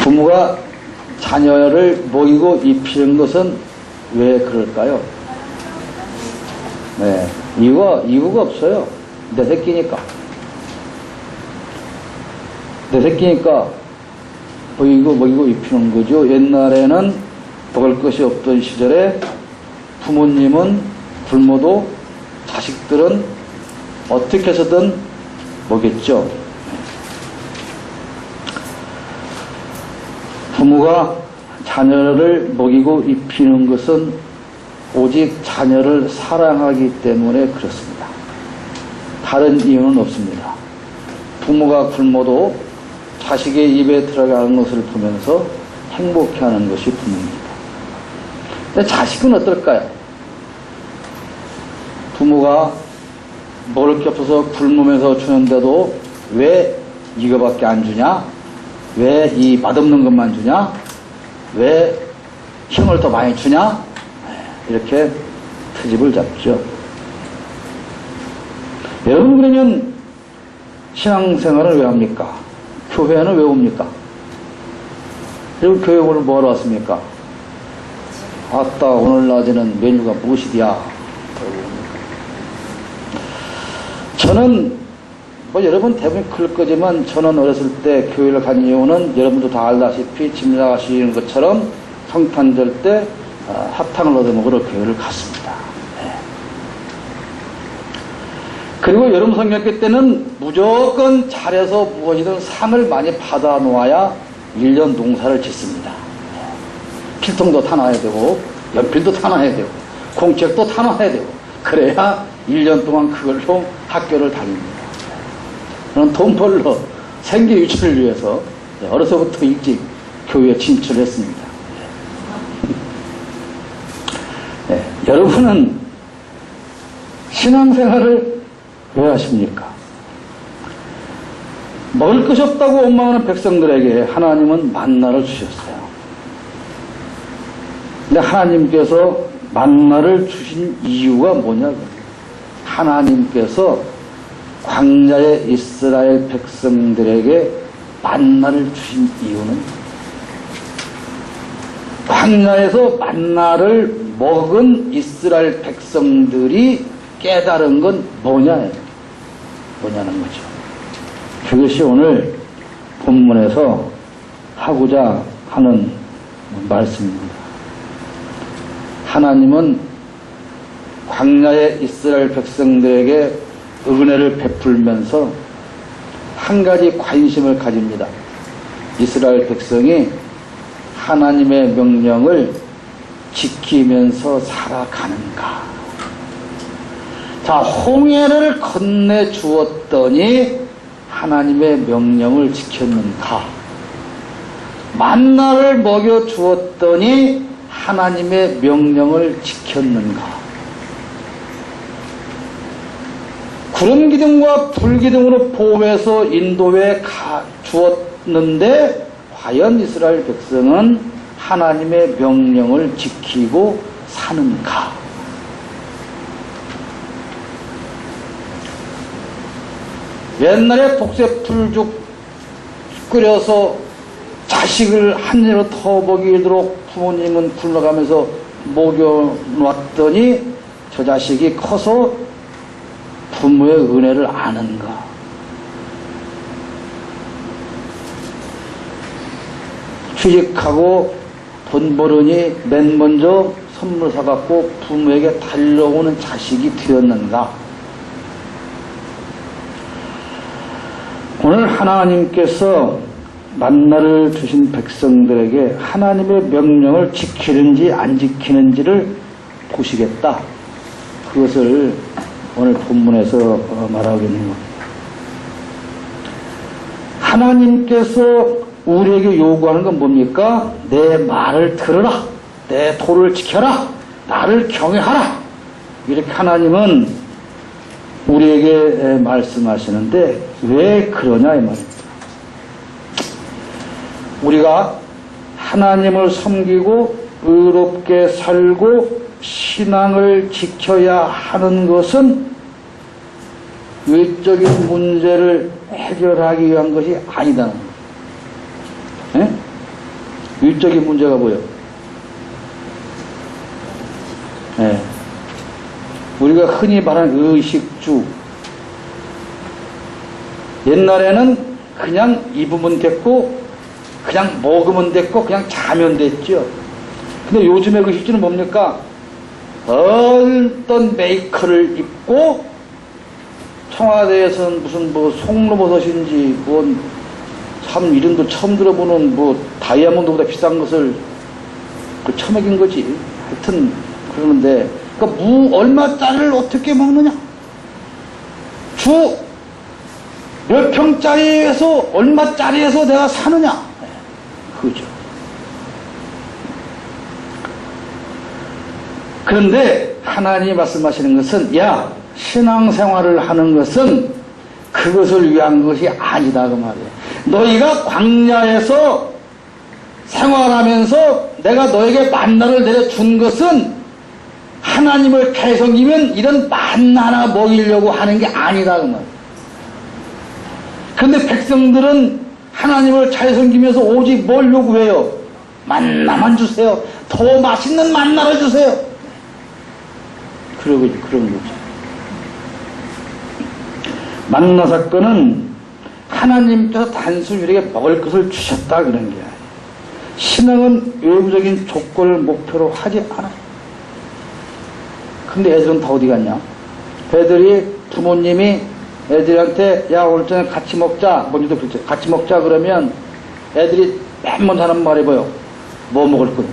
부모가 자녀를 먹이고 입히는 것은 왜 그럴까요? 네, 이유가 없어요. 내 새끼니까. 내 새끼니까 먹이고 입히는 거죠. 옛날에는 먹을 것이 없던 시절에 부모님은 굶어도 자식들은 어떻게 해서든 먹였죠. 부모가 자녀를 먹이고 입히는 것은 오직 자녀를 사랑하기 때문에 그렇습니다. 다른 이유는 없습니다. 부모가 굶어도 자식의 입에 들어가는 것을 보면서 행복해하는 것이 부모입니다. 근데 자식은 어떨까요? 부모가 먹을 게 없어서 굶으면서 주는데도 왜 이거밖에 안 주냐? 왜 이 맛없는 것만 주냐? 왜 형을 더 많이 주냐? 이렇게 트집을 잡죠. 여러분, 그러면 신앙생활을 왜 합니까? 교회는 왜 옵니까? 그리고 교회 오늘 뭐하러 왔습니까? 아따, 오늘 낮에는 메뉴가 무엇이디야? 저는 여러분 대부분 그럴 거지만 저는 어렸을 때 교회를 간 이유는 여러분도 다 알다시피 짐작하시는 것처럼 성탄절 때 합탕을 얻어먹으러 교회를 갔습니다. 네. 그리고 여름 성경회 때는 무조건 잘해서 무엇이든 상을 많이 받아 놓아야 1년 농사를 짓습니다. 네. 필통도 타놔야 되고 연필도 타놔야 되고 공책도 타놔야 되고 그래야 1년 동안 그걸로 학교를 다닙니다. 저는 돈 벌러 생계 유지를 위해서 어려서부터 일찍 교회에 진출했습니다. 네, 여러분은 신앙생활을 왜 하십니까? 먹을 것이 없다고 원망하는 백성들에게 하나님은 만나를 주셨어요. 근데 하나님께서 만나를 주신 이유가 뭐냐고요? 하나님께서 광야의 이스라엘 백성들에게 만나를 주신 이유는 광야에서 만나를 먹은 이스라엘 백성들이 깨달은 건 뭐냐는 거죠. 그것이 오늘 본문에서 하고자 하는 말씀입니다. 하나님은 광야의 이스라엘 백성들에게 은혜를 베풀면서 한 가지 관심을 가집니다. 이스라엘 백성이 하나님의 명령을 지키면서 살아가는가? 자, 홍해를 건네 주었더니 하나님의 명령을 지켰는가? 만나를 먹여 주었더니 하나님의 명령을 지켰는가? 구름 기둥과 불 기둥으로 보호해서 인도해 주었는데 과연 이스라엘 백성은 하나님의 명령을 지키고 사는가? 옛날에 독새풀죽 끓여서 자식을 한 입으로 더 먹이도록 부모님은 굴러가면서 먹여놨더니 저 자식이 커서 부모의 은혜를 아는가? 취직하고 돈 버느니 맨 먼저 선물 사갖고 부모에게 달려오는 자식이 되었는가? 오늘 하나님께서 만나를 주신 백성들에게 하나님의 명령을 지키는지 안 지키는지를 보시겠다. 그것을 오늘 본문에서 말하고 있는 겁니다. 하나님께서 우리에게 요구하는 건 뭡니까? 내 말을 들으라. 내 도를 지켜라. 나를 경외하라. 이렇게 하나님은 우리에게 말씀하시는데 왜 그러냐 이 말입니다. 우리가 하나님을 섬기고 의롭게 살고 신앙을 지켜야 하는 것은 외적인 문제를 해결하기 위한 것이 아니다는 거예요. 일적인 문제가 뭐예요? 네. 우리가 흔히 말하는 의식주. 옛날에는 그냥 입으면 됐고, 그냥 먹으면 됐고, 그냥 자면 됐죠. 근데 요즘의 의식주는 뭡니까? 어떤 메이커를 입고, 청와대에서는 무슨 뭐 송로버섯인지, 뭔, 참 이름도 처음 들어보는 뭐 다이아몬드보다 비싼 것을 그 처먹인 거지. 하여튼, 그러는데, 그러니까 얼마짜리를 어떻게 먹느냐? 주 몇 평짜리에서 얼마짜리에서 내가 사느냐? 그죠. 그런데 하나님이 말씀하시는 것은 야, 신앙생활을 하는 것은 그것을 위한 것이 아니다 그 말이에요. 너희가 광야에서 생활하면서 내가 너에게 만나를 내려준 것은 하나님을 잘 섬기면 이런 만나나 먹이려고 하는 게 아니다 그 말이에요. 그런데 백성들은 하나님을 잘 섬기면서 오직 뭘 요구해요? 만나만 주세요. 더 맛있는 만나를 주세요. 그런 거죠. 만나 사건은 하나님께서 단순히 우리에게 먹을 것을 주셨다 그런 게 아니에요. 신앙은 외부적인 조건을 목표로 하지 않아요. 근데 애들은 다 어디 갔냐? 애들이 부모님이 애들한테 야 오늘 저녁 같이 먹자 먼저도 그랬죠. 같이 먹자 그러면 애들이 맨 먼저 하는 말이 뭐요? 뭐 먹을 건데?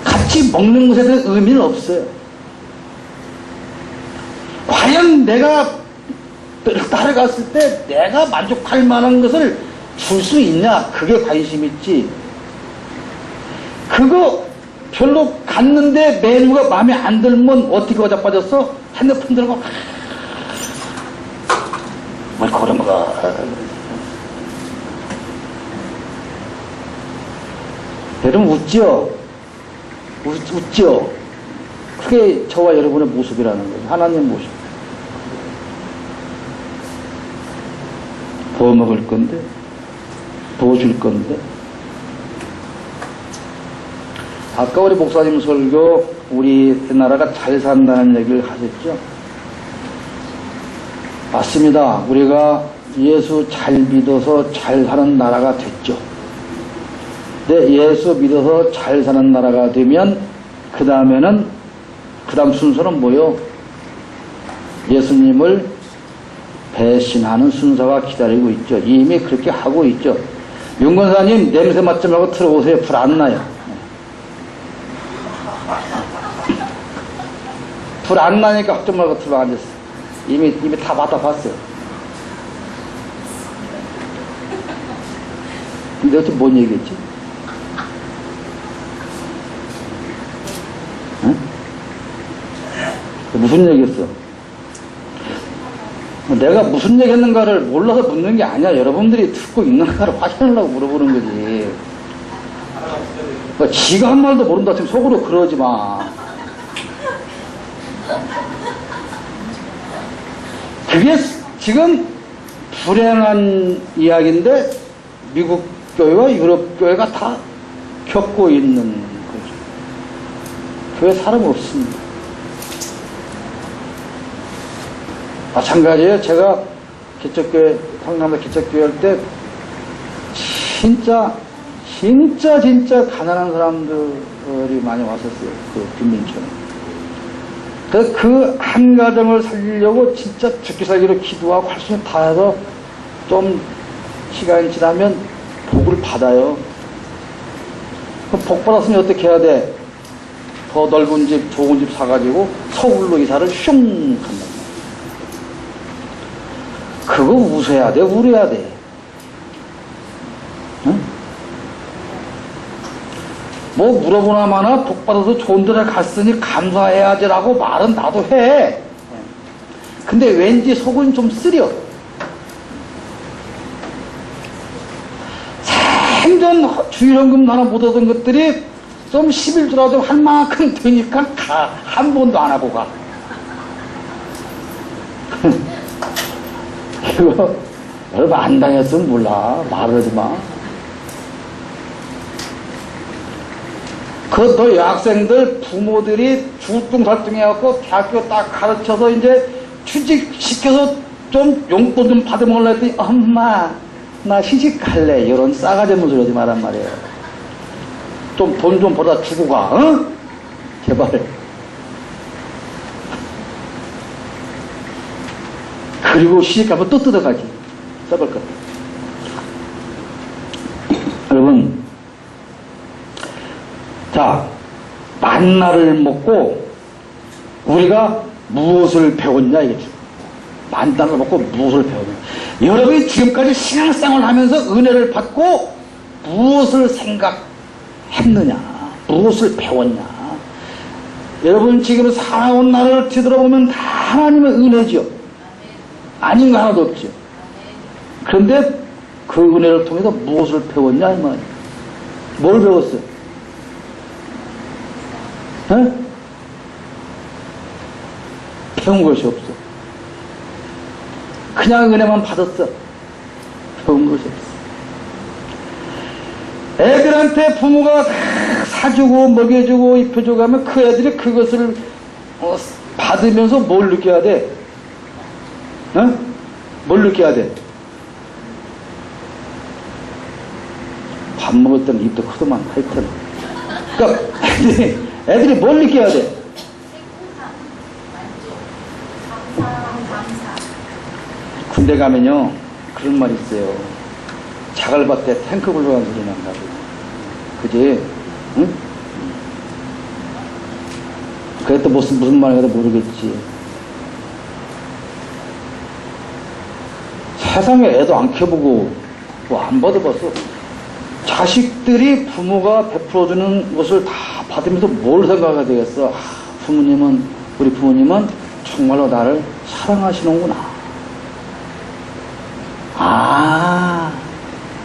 같이 먹는 것에 대한 의미는 없어요. 과연 내가 따라갔을 때 내가 만족할 만한 것을 줄 수 있냐? 그게 관심 있지. 그거 별로 갔는데 메뉴가 마음에 안 들면 어떻게 어자빠졌어? 핸드폰 들고 뭘 걸어먹어. 여러분 웃죠? 웃죠? 그게 저와 여러분의 모습이라는 거예요. 하나님 모습. 더 먹을 건데, 더 줄 건데. 아까 우리 목사님 설교, 우리나라가 잘 산다는 얘기를 하셨죠? 맞습니다. 우리가 예수 잘 믿어서 잘 사는 나라가 됐죠. 근데 예수 믿어서 잘 사는 나라가 되면, 그 다음 순서는 뭐요? 예수님을 배신하는 순서가 기다리고 있죠. 이미 그렇게 하고 있죠. 윤건사님 냄새 맡지 말고 들어오세요. 불 안 나요. 불 안 나니까 걱정 말고 들어 앉았어. 이미 다 받아봤어요. 근데 어떻게 뭔 얘기했지? 응? 무슨 얘기했어? 내가 무슨 얘기 했는가를 몰라서 묻는 게 아니야. 여러분들이 듣고 있는가를 확인하려고 물어보는 거지. 그러니까 지가 한 말도 모른다 지금 속으로 그러지 마. 그게 지금 불행한 이야기인데 미국 교회와 유럽 교회가 다 겪고 있는 거죠. 교회 사람 없습니다. 마찬가지예요. 제가 기적교회, 성남대 기적교회 할 때 진짜 가난한 사람들이 많이 왔었어요. 그 빈민촌에. 그래서 그 한 가정을 살리려고 진짜 죽기 살기로 기도하고 할 수 있는 다 해서 좀 시간이 지나면 복을 받아요. 그럼 복 받았으면 어떻게 해야 돼? 더 넓은 집, 좋은 집 사가지고 서울로 이사를 슝 한다. 그거 웃어야 돼, 울어야 돼. 응? 뭐 물어보나 마나 복 받아서 좋은 데를 갔으니 감사해야지라고 말은 나도 해. 근데 왠지 속은 좀 쓰려. 생전 주일헌금 하나 못 얻은 것들이 좀 11조라도 할 만큼 되니까 가. 한 번도 안 하고 가. 여러분 안 당했으면 몰라. 말하지 마. 그 너 여학생들 부모들이 중뚱살뚱해갖고 대학교 딱 가르쳐서 이제 취직시켜서 좀 용돈 좀 받아먹으려 했더니 엄마 나 시집갈래 이런 싸가지 없는 소리 하지 말란 말이에요. 좀 돈 좀 벌어다 주고 가. 어? 제발. 그리고 시집가면 또 뜯어가지. 썩을 것. 여러분, 자, 만나를 먹고 우리가 무엇을 배웠냐 이거죠. 만나를 먹고 무엇을 배웠냐. 여러분이 지금까지 신앙생활을 하면서 은혜를 받고 무엇을 생각했느냐, 무엇을 배웠냐. 여러분 지금 살아온 나를 뒤돌아보면 다 하나님의 은혜죠. 아닌 거 하나도 없죠. 그런데 그 은혜를 통해서 무엇을 배웠냐 이 말이에요. 뭘 배웠어요? 에? 배운 것이 없어. 그냥 은혜만 받았어. 배운 것이 없어. 애들한테 부모가 사주고 먹여주고 입혀주고 하면 그 애들이 그것을 받으면서 뭘 느껴야 돼? 어? 뭘 느껴야 돼? 밥 먹을 때는 입도 크더만 하여튼. 그러니까 애들이 뭘 느껴야 돼? 군대 가면요 그런 말이 있어요. 자갈밭에 탱크 굴러가는 소리 난다고. 그지? 응? 그게 또 무슨 말인가도 모르겠지. 세상에 애도 안 키워보고 뭐 안 받아봤어. 자식들이 부모가 베풀어주는 것을 다 받으면서 뭘 생각하게 되겠어. 우리 부모님은 정말로 나를 사랑하시는구나.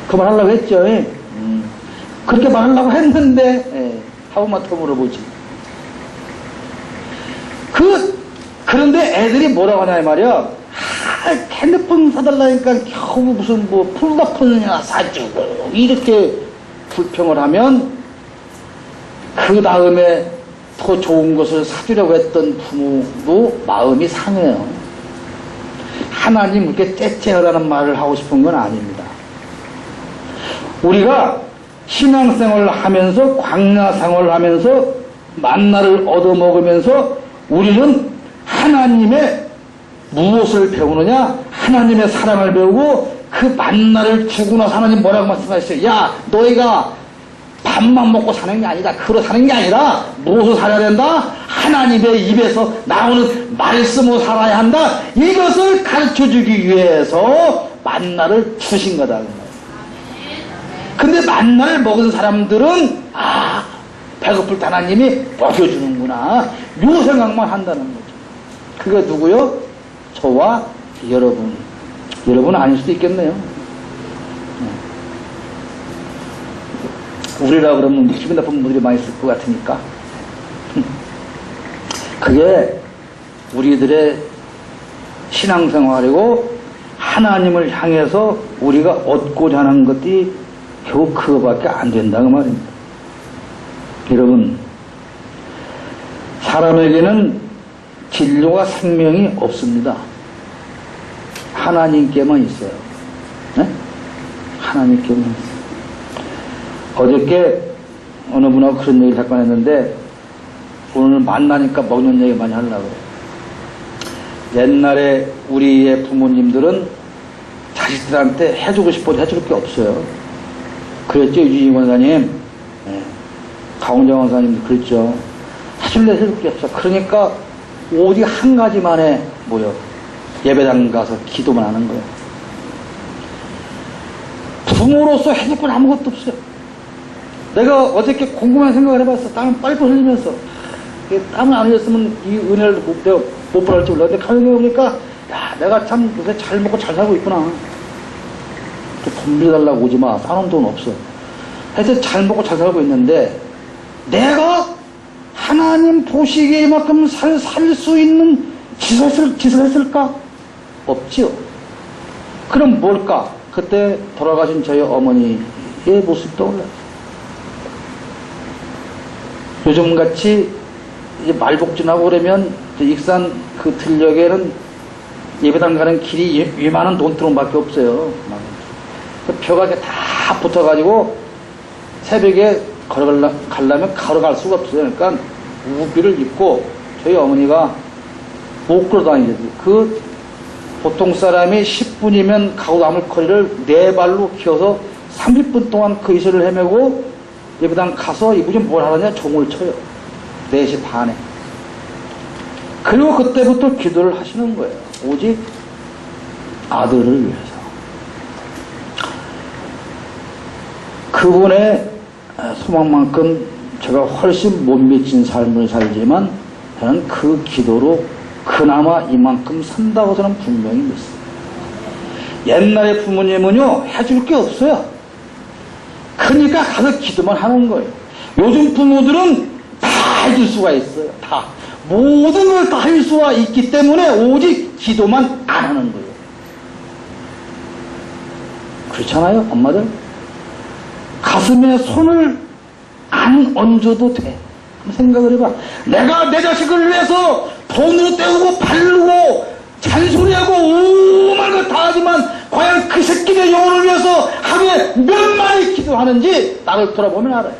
그 말 하려고 했죠. 그렇게 말하려고 했는데 하고만 더 물어보지. 그런데 애들이 뭐라고 하냐 이 말이야. 핸드폰 사달라니까 겨우 무슨 뭐 폴더폰이나 사주고 이렇게 불평을 하면 그 다음에 더 좋은 것을 사주려고 했던 부모도 마음이 상해요. 하나님 그렇게 째째하라는 말을 하고 싶은 건 아닙니다. 우리가 신앙생활을 하면서 광야생활을 하면서 만나를 얻어먹으면서 우리는 하나님의 무엇을 배우느냐? 하나님의 사랑을 배우고 그 만나를 주고 나서 하나님 뭐라고 말씀하셨어요? 야 너희가 밥만 먹고 사는 게 아니다. 그로 사는 게 아니라 무엇을 살아야 된다? 하나님의 입에서 나오는 말씀으로 살아야 한다. 이것을 가르쳐주기 위해서 만나를 주신 거다. 근데 만나를 먹은 사람들은 배고플 때 하나님이 먹여주는구나. 요 생각만 한다는 거죠. 그게 누구요? 저와 여러분. 여러분은 아닐 수도 있겠네요. 우리라 그러면 기분 나쁜 분들이 많이 있을 것 같으니까. 그게 우리들의 신앙생활이고 하나님을 향해서 우리가 얻고자 하는 것이 겨우 그거밖에 안 된다고 말입니다. 여러분, 사람에게는 진료와 생명이 없습니다. 하나님께만 있어요. 네? 하나님께만 있어요. 어저께 어느 분하고 그런 얘기를 잠깐 했는데 오늘 만나니까 먹는 얘기 많이 하려고 그래요. 옛날에 우리의 부모님들은 자식들한테 해주고 싶어도 해줄 게 없어요. 그랬죠, 유진희 권사님. 네. 강원장 권사님도 그랬죠. 해줄 게 없어. 그러니까 오직 한 가지만에 모여 예배당 가서 기도만 하는 거예요. 부모로서 해줄 건 아무것도 없어요. 내가 어저께 궁금한 생각을 해봤어. 땀을 빨리 흘리면서. 땀을 안 흘렸으면 이 은혜를 내가 못 받을지 몰랐는데 가만히 보니까 야 내가 참 요새 잘 먹고 잘 살고 있구나. 돈 빌려달라고 오지 마. 싸놓은 돈 없어. 하여튼 잘 먹고 잘 살고 있는데 내가 하나님 보시기에 이만큼 살 수 있는 짓을 했을까? 없지요. 그럼 뭘까? 그때 돌아가신 저희 어머니의 모습이 떠올라요. 요즘같이 이제 말복진하고 그러면 익산 그 들녘에는 예배당 가는 길이 이만한 논두렁밖에 없어요. 그 벼가 이렇게 다 붙어가지고 새벽에 걸어가려면 걸어갈 수가 없어요. 그러니까 우비를 입고 저희 어머니가 못 걸어다니죠. 그 보통 사람이 10분이면 가고 남을 거리를 4발로 키워서 30분 동안 그 이슬을 헤매고 예배당 가서 이분이 뭘 하느냐? 종을 쳐요. 4시 반에. 그리고 그때부터 기도를 하시는 거예요. 오직 아들을 위해서. 그분의 소망만큼 제가 훨씬 못 미친 삶을 살지만 저는 그 기도로 그나마 이만큼 산다고 저는 분명히 믿습니다. 옛날에 부모님은요 해줄 게 없어요. 그러니까 가서 기도만 하는 거예요. 요즘 부모들은 다 해줄 수가 있어요. 다 모든 걸 다 할 수가 있기 때문에 오직 기도만 안 하는 거예요. 그렇잖아요, 엄마들? 가슴에 손을 안 얹어도 돼. 생각을 해봐. 내가 내 자식을 위해서 돈으로 때우고 바르고 잔소리하고 오만 걸 다 하지만 과연 그 새끼의 영혼을 위해서 하루에 몇 마리 기도하는지 나를 돌아보면 알아요.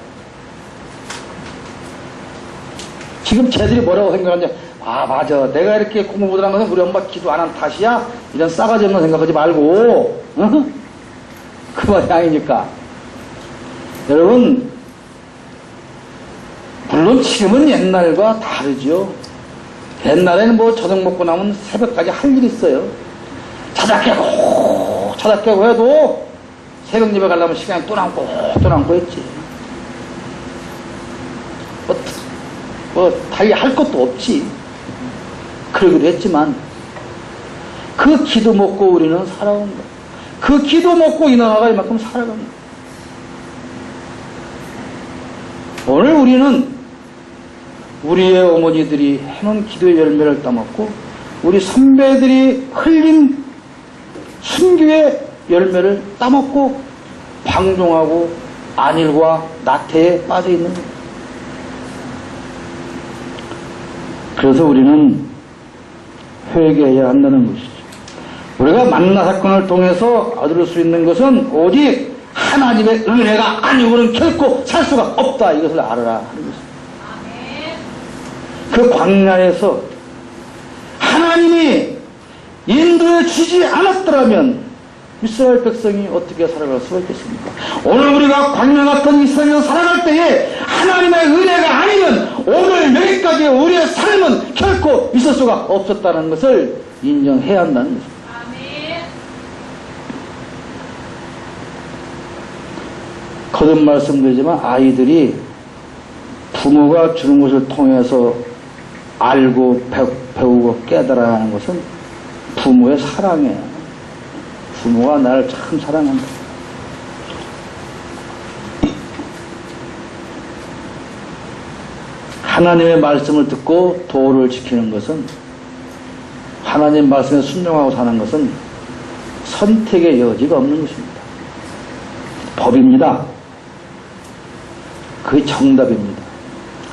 지금 쟤들이 뭐라고 생각하냐? 아 맞아, 내가 이렇게 공부 못한 것은 우리 엄마 기도 안 한 탓이야? 이런 싸가지 없는 생각하지 말고 그 말이 아니니까. 여러분 물론 지금은 옛날과 다르죠. 옛날에는 뭐 저녁 먹고 나면 새벽까지 할 일이 있어요. 자다 깨고 해도 새벽 예배 가려면 시간이 또 남고 했지. 달리 할 것도 없지. 그러기도 했지만 그 기도 먹고 우리는 살아온 거야. 그 기도 먹고 이 나라가 이만큼 살아간 거야. 오늘 우리는 우리의 어머니들이 해놓은 기도의 열매를 따먹고 우리 선배들이 흘린 순교의 열매를 따먹고 방종하고 안일과 나태에 빠져 있는 거예요. 그래서 우리는 회개해야 한다는 것이죠. 우리가 만나 사건을 통해서 얻을 수 있는 것은 오직 하나님의 은혜가 아니고는 결코 살 수가 없다. 이것을 알아라 하는 것입니다. 그 광야에서 하나님이 인도해 주지 않았더라면 이스라엘 백성이 어떻게 살아갈 수가 있겠습니까? 오늘 우리가 광야 같은 이스라엘에서 살아갈 때에 하나님의 은혜가 아니면 오늘 여기까지 우리의 삶은 결코 있을 수가 없었다는 것을 인정해야 한다는 것입니다. 거듭 말씀드리지만 아이들이 부모가 주는 것을 통해서 알고 배우고 깨달아야 하는 것은 부모의 사랑이에요. 부모가 나를 참 사랑한다. 하나님의 말씀을 듣고 도를 지키는 것은, 하나님 말씀에 순종하고 사는 것은 선택의 여지가 없는 것입니다. 법입니다. 그게 정답입니다.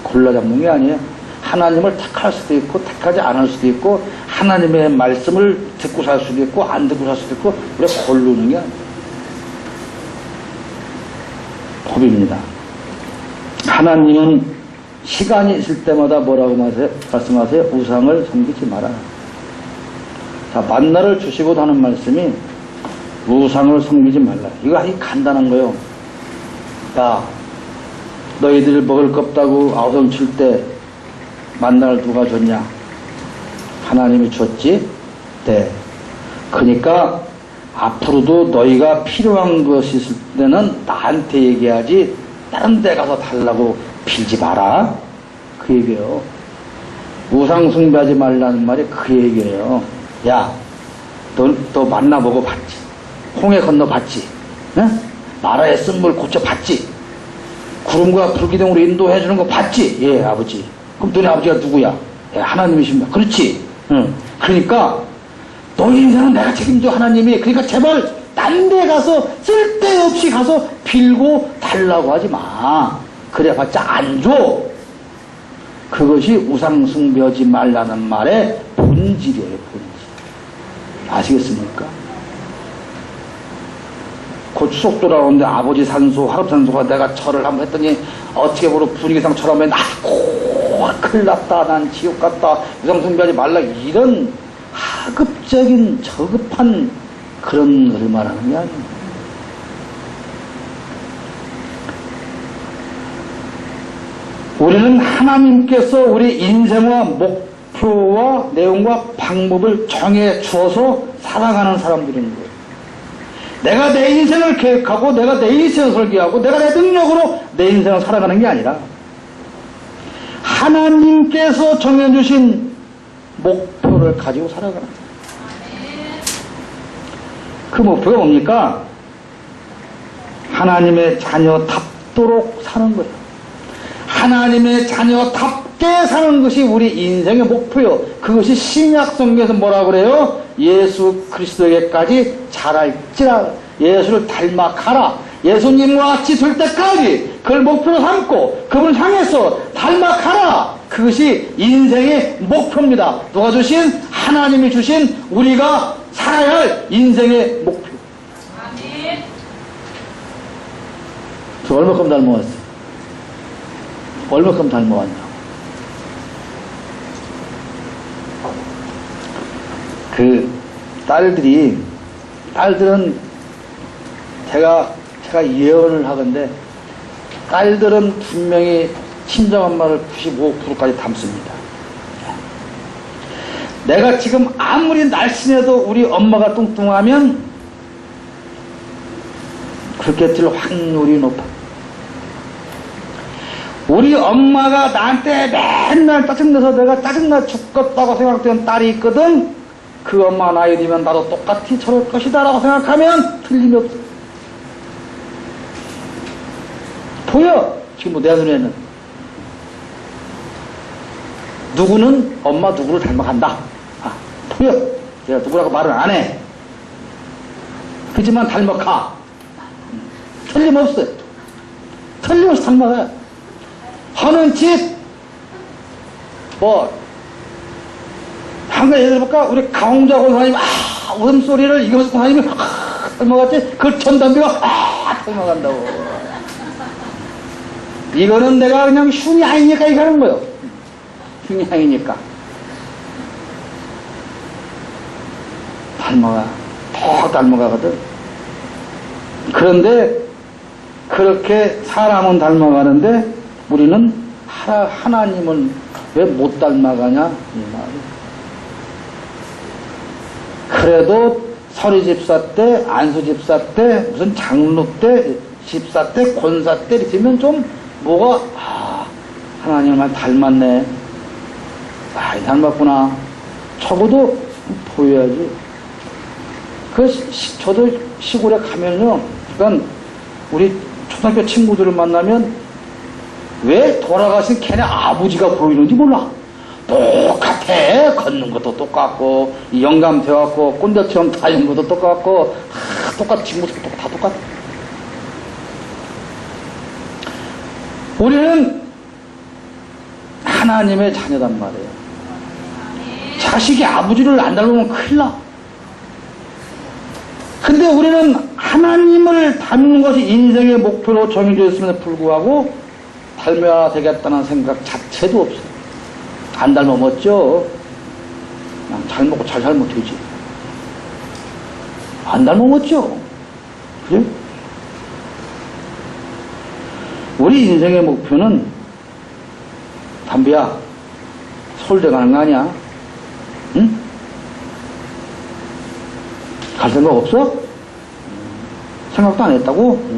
골라잡는 게 아니에요. 하나님을 택할 수도 있고 택하지 않을 수도 있고 하나님의 말씀을 듣고 살 수도 있고 안 듣고 살 수도 있고 우리가 고르는 게 아니에요. 법입니다. 하나님은 시간이 있을 때마다 뭐라고 말씀하세요? 우상을 섬기지 마라. 자, 만나를 주시고 하는 말씀이 우상을 섬기지 말라. 이거 아주 간단한 거요. 야, 너희들 먹을 것 없다고 아우성 칠 때 만나를 누가 줬냐? 하나님이 줬지? 네. 그러니까 앞으로도 너희가 필요한 것이 있을 때는 나한테 얘기하지 다른 데 가서 달라고 빌지 마라. 그 얘기예요. 우상 숭배하지 말라는 말이 그 얘기예요. 야, 너 만나 보고 봤지? 홍해 건너 봤지? 응? 나라의 쓴물 고쳐 봤지? 구름과 불기둥으로 인도해 주는 거 봤지? 예, 아버지. 그럼 너네 아버지가 누구야? 예, 하나님이십니다. 그렇지? 응. 그러니까 너희 인생은 내가 책임져, 하나님이. 그러니까 제발 딴 데 가서 쓸데없이 가서 빌고 달라고 하지 마. 그래봤자 안 줘. 그것이 우상숭배하지 말라는 말의 본질이에요, 본질. 아시겠습니까? 곧 추석 돌아오는데 아버지 산소, 할아버지 산소가 내가 절을 한번 했더니 어떻게 보면 분위기상 절하면 큰일 났다, 난 지옥 갔다, 우상숭배하지 말라, 이런 하급적인 저급한 그런 것을 말하는 게 아닙니다. 우리는 하나님께서 우리 인생과 목표와 내용과 방법을 정해 주어서 살아가는 사람들인 거예요. 내가 내 인생을 계획하고 내가 내 인생을 설계하고 내가 내 능력으로 내 인생을 살아가는 게 아니라 하나님께서 정해주신 목표를 가지고 살아가는 거예요. 그 목표가 뭡니까? 하나님의 자녀답도록 사는 거예요. 하나님의 자녀답게 사는 것이 우리 인생의 목표요. 그것이 신약성경에서 뭐라 그래요? 예수 그리스도에게까지 자랄지라. 예수를 닮아가라. 예수님과 같이 될 때까지 그걸 목표로 삼고 그분을 향해서 닮아가라. 그것이 인생의 목표입니다. 누가 주신? 하나님이 주신 우리가 살아야 할 인생의 목표. 저 얼마큼 닮아왔어요? 얼마큼 닮아왔냐? 그 딸들은 제가 예언을 하건데 딸들은 분명히 친정엄마를 95%까지 닮습니다. 내가 지금 아무리 날씬해도 우리 엄마가 뚱뚱하면 그렇게 될 확률이 높아. 우리 엄마가 나한테 맨날 짜증내서 내가 짜증나 죽겠다고 생각되는 딸이 있거든. 그 엄마 나이 들면 나도 똑같이 저럴 것이다 라고 생각하면 틀림이 없어. 보여. 지금 뭐 내 눈에는 누구는 엄마 누구를 닮아간다. 보여. 내가 누구라고 말을 안 해. 그렇지만 닮아가. 틀림없어요. 틀림없이 닮아가요. 하는 짓, 한 가지 예를 들어볼까? 우리 강홍자 권사님, 웃음소리를 이경수 권사님이 닮아갔지? 그걸 전담비가 닮아간다고. 이거는 내가 그냥 흉이 아니니까 이렇게 하는 거예요. 흉이 아니니까. 더 닮아가거든. 그런데, 그렇게 사람은 닮아가는데, 우리는 하나님은 왜 못 닮아가냐? 이 말이에요. 그래도 서리 집사 때, 안수 집사 때, 무슨 장로 때, 집사 때, 권사 때 이렇게 되면 좀 뭐가 하나님을 닮았네. 많이 닮았구나. 적어도 보여야지. 저도 시골에 가면요. 그러니까 우리 초등학교 친구들을 만나면 왜 돌아가신 걔네 아버지가 보이는지 몰라. 똑같아. 걷는 것도 똑같고, 영감 되어갖고, 꼰대처럼 다니는 것도 똑같고, 다 똑같아. 뒷모습도 다 똑같아. 우리는 하나님의 자녀단 말이에요. 자식이 아버지를 안 닮으면 큰일 나. 근데 우리는 하나님을 닮는 것이 인생의 목표로 정해져 있음에도 불구하고 닮아야 되겠다는 생각 자체도 없어요. 안 닮으면 어쩌? 그냥 잘 먹고 잘 살면 되지. 안 닮으면 어쩌? 그래? 우리 인생의 목표는 담비야, 서울대 가는 거 아니야? 응? 갈 생각 없어? 생각도 안 했다고?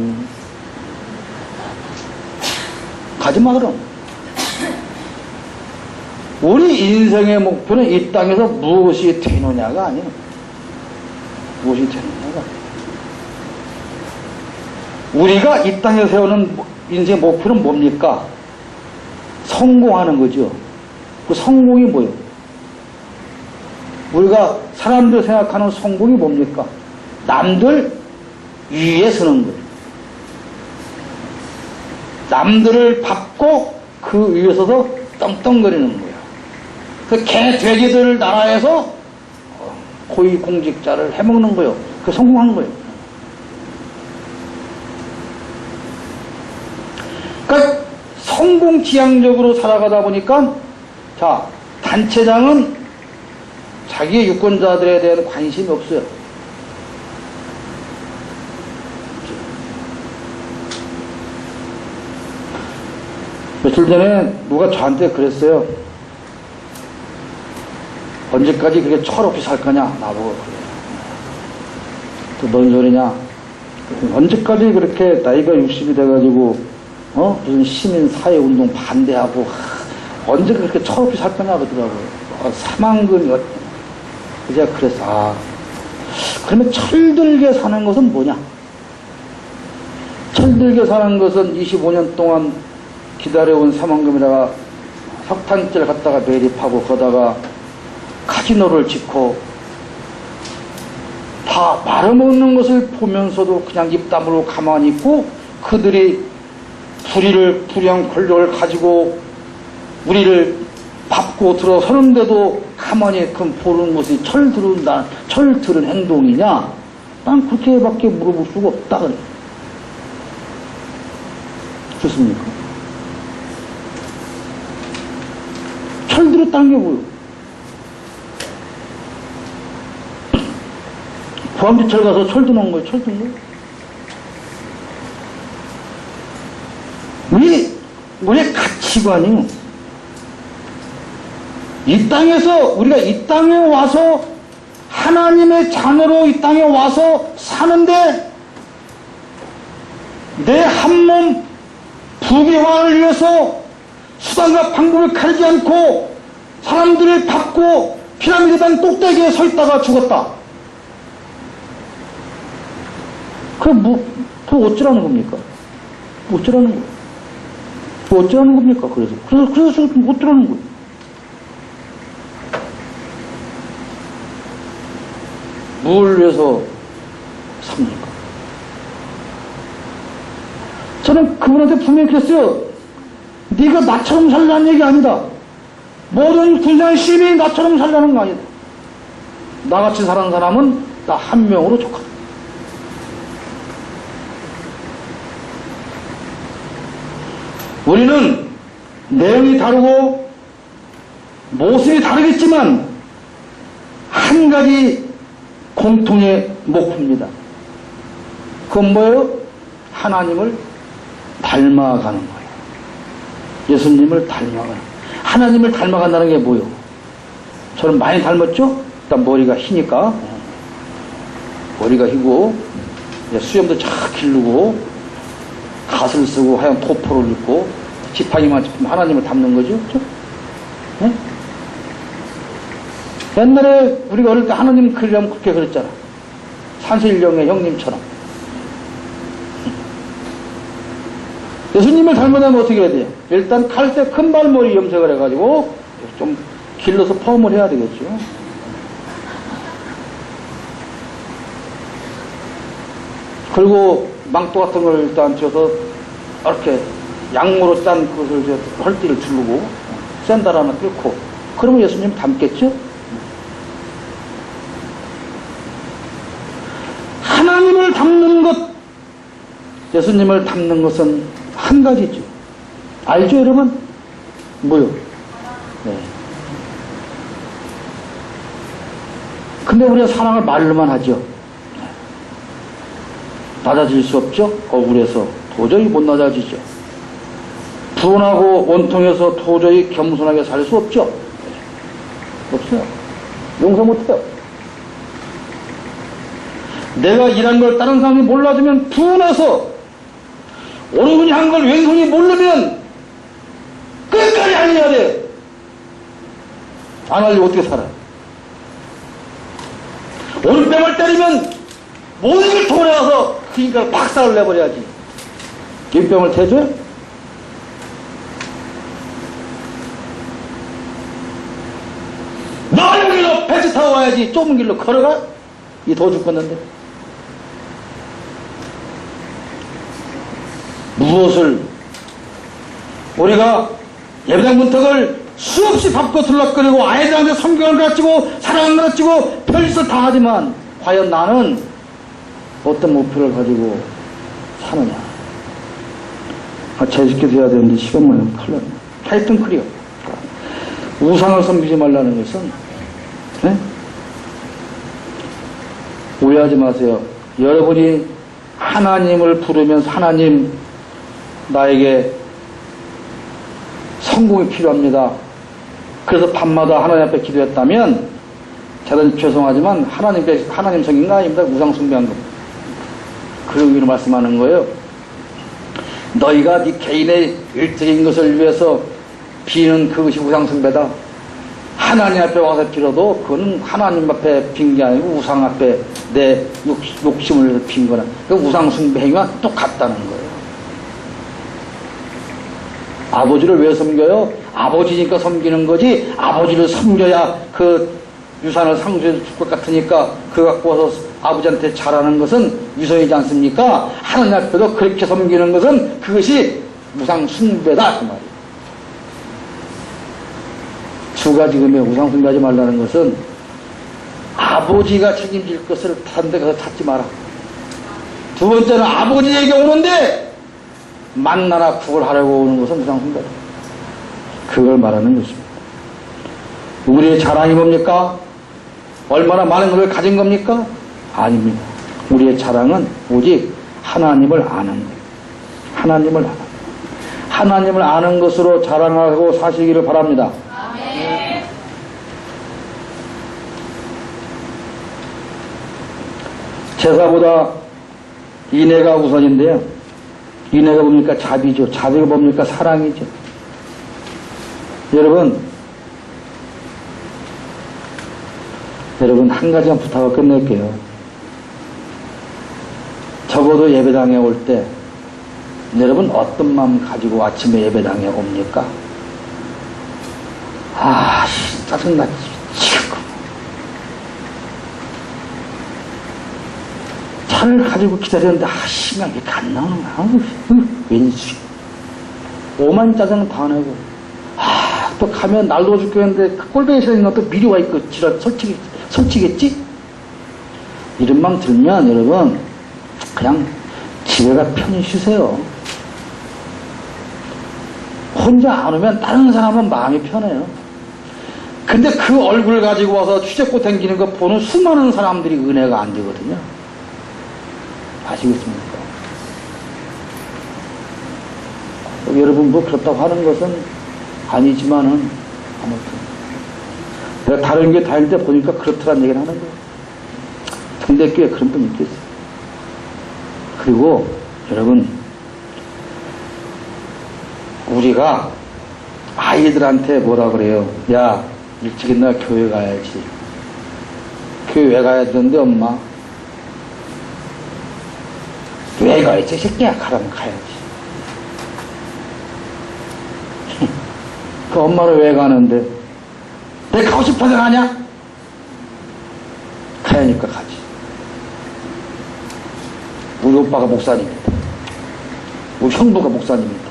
가지 마, 그럼. 우리 인생의 목표는 이 땅에서 무엇이 되느냐가 아니야. 무엇이 되느냐가. 우리가 이 땅에 세우는 인생의 목표는 뭡니까? 성공하는 거죠. 그 성공이 뭐예요? 우리가 사람들 생각하는 성공이 뭡니까? 남들 위에 서는 거예요. 남들을 밟고 그 위에 서서 떵떵거리는 거예요. 그 개, 돼지들 나라에서 고위공직자를 해먹는 거예요. 그 성공한 거예요. 그러니까 성공지향적으로 살아가다 보니까 자, 단체장은 자기의 유권자들에 대한 관심이 없어요. 며칠 전에 누가 저한테 그랬어요. 언제까지 그렇게 철없이 살 거냐, 나보고 그래요. 뭔 소리냐? 언제까지 그렇게 나이가 60이 돼가지고, 무슨 시민사회운동 반대하고, 언제 그렇게 철없이 살 거냐, 그러더라고요. 사망근이, 제가 그랬어. 그러면 철들게 사는 것은 뭐냐? 철들게 사는 것은 25년 동안 기다려온 사망금에다가 석탄질 갖다가 매립하고, 거다가 카지노를 짓고, 다 말아먹는 것을 보면서도 그냥 입 다물고 가만히 있고, 그들이 불의한 권력을 가지고 우리를 밟고 들어서는데도 가만히 보는 것이 철 들은 행동이냐? 난 그렇게밖에 물어볼 수가 없다. 그래. 좋습니까? 철 들었다는 게 뭐예요? 보암지철 가서 철 드는 거예요. 철 드는 거예요. 우리의 가치관이요. 이 땅에서, 우리가 이 땅에 와서 하나님의 자녀로 이 땅에 와서 사는데 내 한 몸 부귀환을 위해서 수단과 방법을 가리지 않고 사람들을 밟고 피라미드단 꼭대기에 서 있다가 죽었다. 그럼 어쩌라는 겁니까? 어쩌라는 거예요? 어쩌라는 겁니까? 그래서 어쩌라는 거예요? 뭘 위해서 삽니까? 저는 그분한테 분명히 그랬어요. 네가 나처럼 살라는 얘기 아니다. 모든 군산 시민이 나처럼 살라는 거 아니다. 나같이 사는 사람은 나 한 명으로 족하다. 우리는 내용이 다르고 모습이 다르겠지만 한 가지 공통의 목표입니다. 그건 뭐예요? 하나님을 닮아가는 거예요. 예수님을 닮아가는. 하나님을 닮아간다는 게 뭐예요? 저는 많이 닮았죠? 일단 머리가 희니까. 머리가 희고 수염도 쫙 기르고 갓을 쓰고 하얀 토포를 입고 지팡이만 짚으면 하나님을 닮는 거죠. 그렇죠? 네? 옛날에 우리가 어릴 때 하나님 그리려면 그렇게 그랬잖아. 산세일령의 형님처럼. 예수님을 닮으려면 어떻게 해야 돼요? 일단 칼때 큰발머리 염색을 해가지고 좀 길러서 펌을 해야 되겠죠. 그리고 망토 같은 걸 일단 쳐서 이렇게 양모로 짠 그것을 이제 헐띠를 두르고 샌들 하나 뚫고 그러면 예수님 닮겠죠? 하나님을 닮는 것, 예수님을 닮는 것은 한 가지죠. 알죠, 여러분? 뭐요? 네. 근데 우리가 사랑을 말로만 하죠. 낮아질 수 없죠? 억울해서 도저히 못 낮아지죠. 불온하고 원통해서 도저히 겸손하게 살 수 없죠? 없어요. 용서 못해요. 내가 일한 걸 다른 사람이 몰라주면 분해서 오른손이 한 걸 왼손이 모르면 끝까지 알려야 돼. 안 알리고 어떻게 살아? 오른뺨을 때리면 모든 걸 돌아와서 그러니까 박살을 내버려야지. 왼뺨을 대줘요? 너 여기로 배치 타고 와야지. 좁은 길로 걸어가? 이 더 죽겠는데. 무엇을 우리가 예배당 문턱을 수없이 밟고 들락거리고 아이들한테 성경을 가르치고 사랑을 가르치고 별짓을 다 하지만 과연 나는 어떤 목표를 가지고 사느냐. 제식해서 해야 되는데 시간만 하면 큰일 납니다. 하여튼 그래요. 우상을 섬기지 말라는 것은 네? 오해하지 마세요. 여러분이 하나님을 부르면서 하나님 나에게 성공이 필요합니다. 그래서 밤마다 하나님 앞에 기도했다면 저는 죄송하지만 하나님 성인가 아닙니다. 우상 숭배한 것. 그런 의미로 말씀하는 거예요. 너희가 네 개인의 일적인 것을 위해서 비는 그것이 우상 숭배다. 하나님 앞에 와서 빌어도 그거는 하나님 앞에 빈 게 아니고 우상 앞에 내 욕심을 위해서 빈 거는 그 우상 숭배 행위와 똑같다는 거예요. 아버지를 왜 섬겨요? 아버지니까 섬기는 거지. 아버지를 섬겨야 그 유산을 상수해 줄 것 같으니까 그거 갖고 와서 아버지한테 잘하는 것은 유서이지 않습니까? 하나님 앞에도 그렇게 섬기는 것은 그것이 우상 숭배다 그 말이에요. 두 가지 의미의 우상 숭배하지 말라는 것은 아버지가 책임질 것을 다른 데 가서 찾지 마라. 두 번째는 아버지에게 오는데 만나나 구걸하려고 오는 것은 우상 숭배다. 그걸 말하는 것입니다. 우리의 자랑이 뭡니까? 얼마나 많은 것을 가진 겁니까? 아닙니다. 우리의 자랑은 오직 하나님을 아는 거예요. 하나님을 아는 거예요. 하나님을 아는 것으로 자랑하고 사시기를 바랍니다. 아멘. 제사보다 인애가 우선인데요. 인애가 뭡니까? 자비죠. 자비가 뭡니까? 사랑이죠. 여러분 한 가지만 부탁을 끝낼게요. 적어도 예배당에 올 때 여러분 어떤 마음 가지고 아침에 예배당에 옵니까? 아, 짜증나 미치겠고. 차를 가지고 기다렸는데 시간 왜 이렇게 안 나오는 거야? 왠지 오만 짜증 다 내고 또 가면 날도 죽겠는데 그 꼴배기 싫은 것도 미리 와 있고 지랄 설치겠지? 이런 맘 들면 여러분 그냥 집에 가 편히 쉬세요. 혼자 안 오면 다른 사람은 마음이 편해요. 근데 그 얼굴 가지고 와서 취재코 댕기는 거 보는 수많은 사람들이 은혜가 안 되거든요. 아시겠습니까? 여러분 뭐 그렇다고 하는 것은 아니지만은 아무튼 내가 다른 게 다닐 때 보니까 그렇더란 얘기를 하는 거예요. 등대교에 그런 분이 있겠어요. 그리고 여러분 우리가 아이들한테 뭐라 그래요? 야 일찍 일어나 교회 가야지. 교회 왜 가야 되는데 엄마? 왜 가야지? 새끼야 가라면 가야지. 그 엄마는 왜 가는데? 내가 가고 싶어서 가냐? 가야니까 가지. 우리 오빠가 목사님이다. 우리 형부가 목사님이다.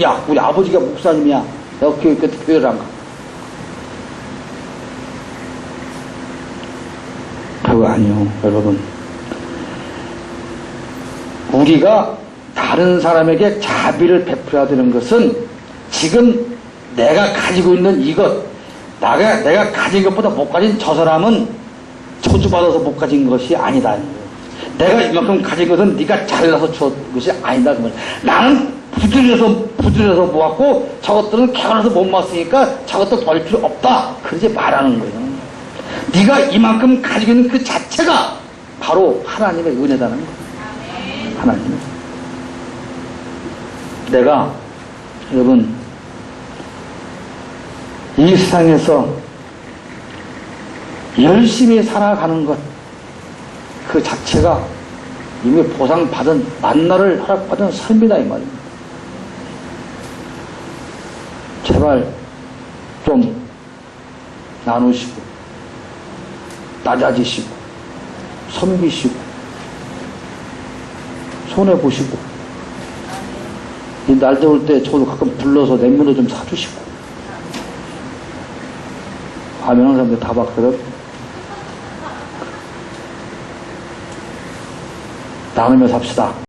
야, 우리 아버지가 목사님이야. 내가 교회를 안 가. 그거 아니요, 여러분. 우리가 다른 사람에게 자비를 베풀어야 되는 것은 지금 내가 가지고 있는 이것, 내가 가진 것보다 못 가진 저 사람은 저주받아서 못 가진 것이 아니다. 내가 이만큼 가진 것은 네가 잘나서 준 것이 아니다. 나는 부지런해서 모았고 저것들은 개발해서 못 모았으니까 저것도 덜 필요 없다. 그러지 말하는 거예요. 네가 이만큼 가지고 있는 그 자체가 바로 하나님의 은혜다는 거예요. 하나님. 내가 여러분 이 세상에서 열심히 살아가는 것 그 자체가 이미 보상받은 만나를 허락받은 삶이다 이 말입니다. 제발 좀 나누시고 낮아지시고, 섬기시고, 손해보시고, 이 날 더울 때 저도 가끔 불러서 냉면도 좀 사주시고, 하면 사람들 다 봤거든. 나누며 삽시다.